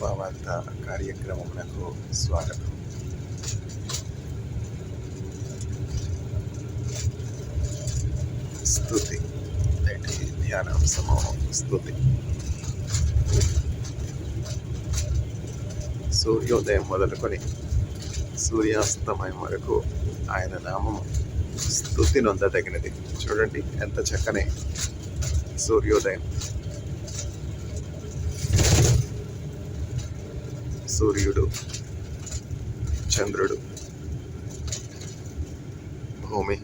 శుభవార్త కార్యక్రమమునకు స్వాగతం. స్తుతి నేటి ధ్యానాంశము స్తుతి. సూర్యోదయం మొదలుకొని సూర్యాస్తమయం వరకు ఆయన నామము స్తుతి నొందదగినది. చూడండి ఎంత చక్కని సూర్యోదయం. సూర్యుడు, చంద్రుడు, భూమి,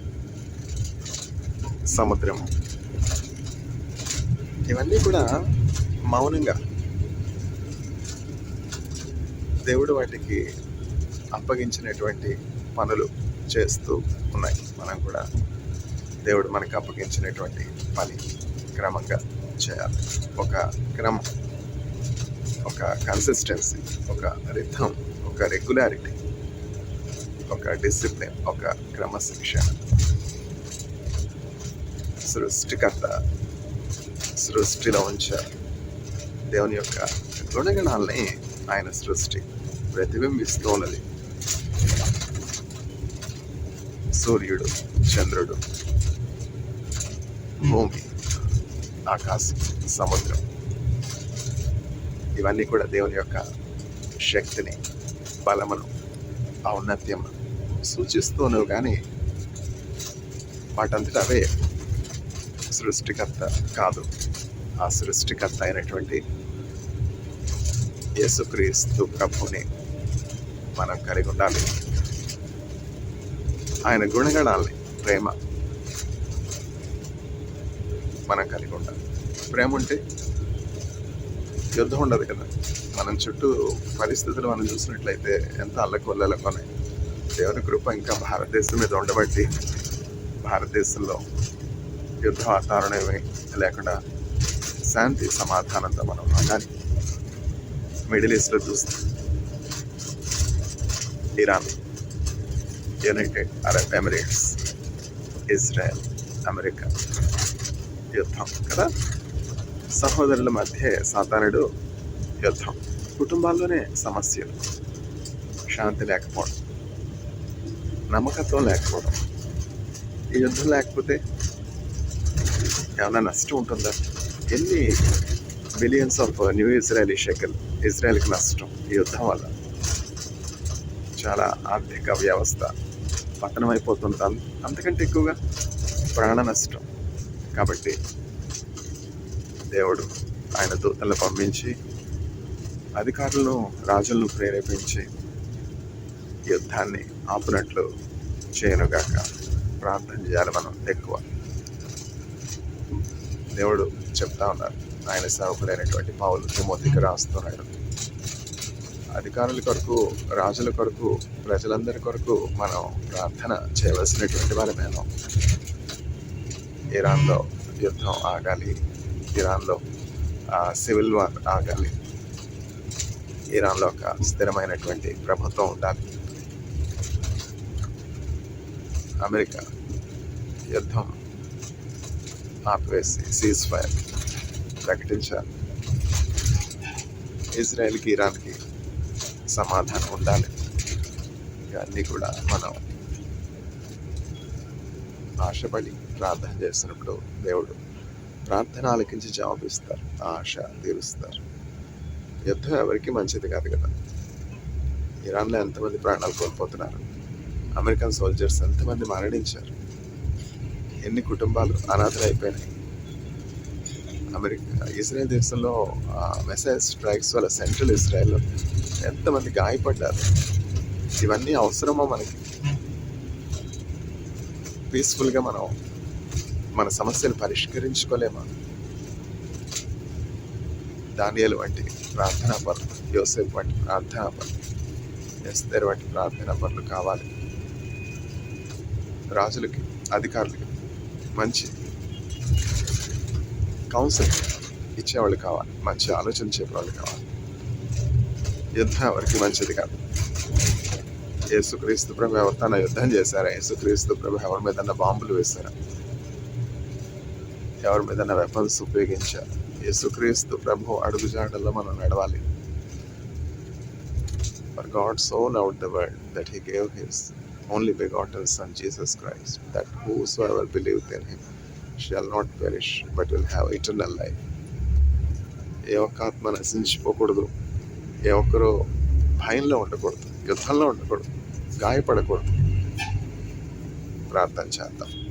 సముద్రం ఇవన్నీ కూడా మౌనంగా దేవుడు వాటికి అప్పగించినటువంటి పనులు చేస్తూ ఉన్నాయి. మనం కూడా దేవుడు మనకు అప్పగించినటువంటి పని క్రమంగా చేయాలి. ఒక క్రమం, ఒక కన్సిస్టెన్సీ, ఒక రిథం, ఒక రెగ్యులారిటీ, ఒక డిసిప్లిన్, ఒక క్రమశిక్షణ. సృష్టికర్త సృష్టిలో ఉంచారు. దేవుని యొక్క గుణగణాలని ఆయన సృష్టి ప్రతిబింబిస్తూ ఉన్నది. సూర్యుడు, చంద్రుడు, భూమి, ఆకాశం, సముద్రం ఇవన్నీ కూడా దేవుని యొక్క శక్తిని, బలమును, ఔన్నత్యమును సూచిస్తూను. కానీ వాటంతటా అవే సృష్టికర్త కాదు. ఆ సృష్టికర్త అయినటువంటి యేసుక్రీస్తు ప్రభుని మనం కలిగి ఉండాలి. ఆయన గుణగణాలని, ప్రేమ మనం కలిగి ఉండాలి. ప్రేమ ఉంటే యుద్ధం ఉండదు కదా. మనం చుట్టూ పరిస్థితులు మనం చూసినట్లయితే ఎంత అల్లకొల్లలకొన్నాయి. దేవుని కృప ఇంకా భారతదేశం మీద ఉండబట్టి భారతదేశంలో యుద్ధ వాతావరణం ఏమీ లేకుండా శాంతి సమాధానంతో మనం ఉండాలి. మిడిల్ ఈస్ట్లో చూస్తాం, Iran, United Arab Emirates, Israel, America యుద్ధం కదా. సహోదరుల మధ్య సాతానుడు యుద్ధం, కుటుంబాల్లోనే సమస్యలు, శాంతి లేకపోవడం, నమ్మకత్వం లేకపోవడం. ఈ యుద్ధం లేకపోతే ఏమైనా నష్టం ఉంటుందా? ఎన్ని billions of new Israeli shekel ఇజ్రాయెల్కి నష్టం ఈ యుద్ధం వల్ల. చాలా ఆర్థిక వ్యవస్థ పతనం అయిపోతుంది. అంతకంటే ఎక్కువగా ప్రాణ నష్టం. కాబట్టి దేవుడు ఆయన దూతలను పంపించి అధికారులను, రాజులను ప్రేరేపించి యుద్ధాన్ని ఆపునట్లు చేయనుగాక. ప్రార్థన చేయాలి మనం ఎక్కువ. దేవుడు చెప్తా ఉన్నారు. ఆయన సేవకుడైనటువంటి పౌలు తిమోతికి రాస్తున్నాడు. అధికారుల కొరకు, రాజుల కొరకు, ప్రజలందరి కొరకు మనం ప్రార్థన చేయవలసినటువంటి వారమేమో. ఇరాన్లో యుద్ధం ఆగాలి. ఇరాన్లో సివిల్ వార్ ఆగాలి. ఇరాన్లో ఒక స్థిరమైనటువంటి ప్రభుత్వం ఉండాలి. అమెరికా యుద్ధం ఆపివేసి సీజ్ ఫైర్ ప్రకటించాలి. ఇజ్రాయెల్కి, ఇరాన్కి సమాధానం ఉండాలి. ఇవన్నీ కూడా మనం ఆశపడి ప్రార్థన చేసినప్పుడు దేవుడు ప్రార్థన ఆలకించి జవాబిస్తారు, ఆశ తీరుస్తారు. యుద్ధం ఎవరికి మంచిది కాదు కదా. ఇరాన్లో ఎంతమంది ప్రాణాలు కోల్పోతున్నారు, అమెరికన్ సోల్జర్స్ ఎంతమంది మరణించారు, ఎన్ని కుటుంబాలు అనాథలైపోయినాయి. ఇజ్రాయెల్ దేశంలో మిసైల్ స్ట్రైక్స్ వల్ల సెంట్రల్ ఇజ్రాయెల్లో ఎంతమంది గాయపడ్డారు. ఇవన్నీ అవసరమో మనకి? పీస్ఫుల్గా మనం మన సమస్యలు పరిష్కరించుకోలేమా? దానియేలు వంటి ప్రార్థనా పనులు, యోసేపు వంటి ప్రార్థనా పనులు, ఎస్తేరు వంటి ప్రార్థనా పనులు కావాలి. రాజులకి, అధికారులకి మంచి కౌన్సిల్ ఇచ్చేవాళ్ళు కావాలి, మంచి ఆలోచన చెప్పేవాళ్ళు కావాలి. యుద్ధం ఎవరికి మంచిది కాదు. యేసుక్రీస్తు ప్రభు ఎవరితో యుద్ధం చేశారా? యేసుక్రీస్తు ప్రభు ఎవరి మీద బాంబులు వేశారా? ఎవరి మీద వెపన్స్ ఉపయోగించారు? యేసుక్రీస్తు ప్రభు అడుగుజాడల్లో మనం నడవాలి. For God so loved the world that he gave his only begotten Son, Jesus Christ, that whosoever believeth in him shall not perish, but will have eternal life. ఏ ఒక్క ఆత్మ నశించిపోకూడదు, ఏ ఒక్కరూ భయంలో ఉండకూడదు, యుద్ధంలో ఉండకూడదు, గాయపడకూడదు. ప్రార్థన చేద్దాం.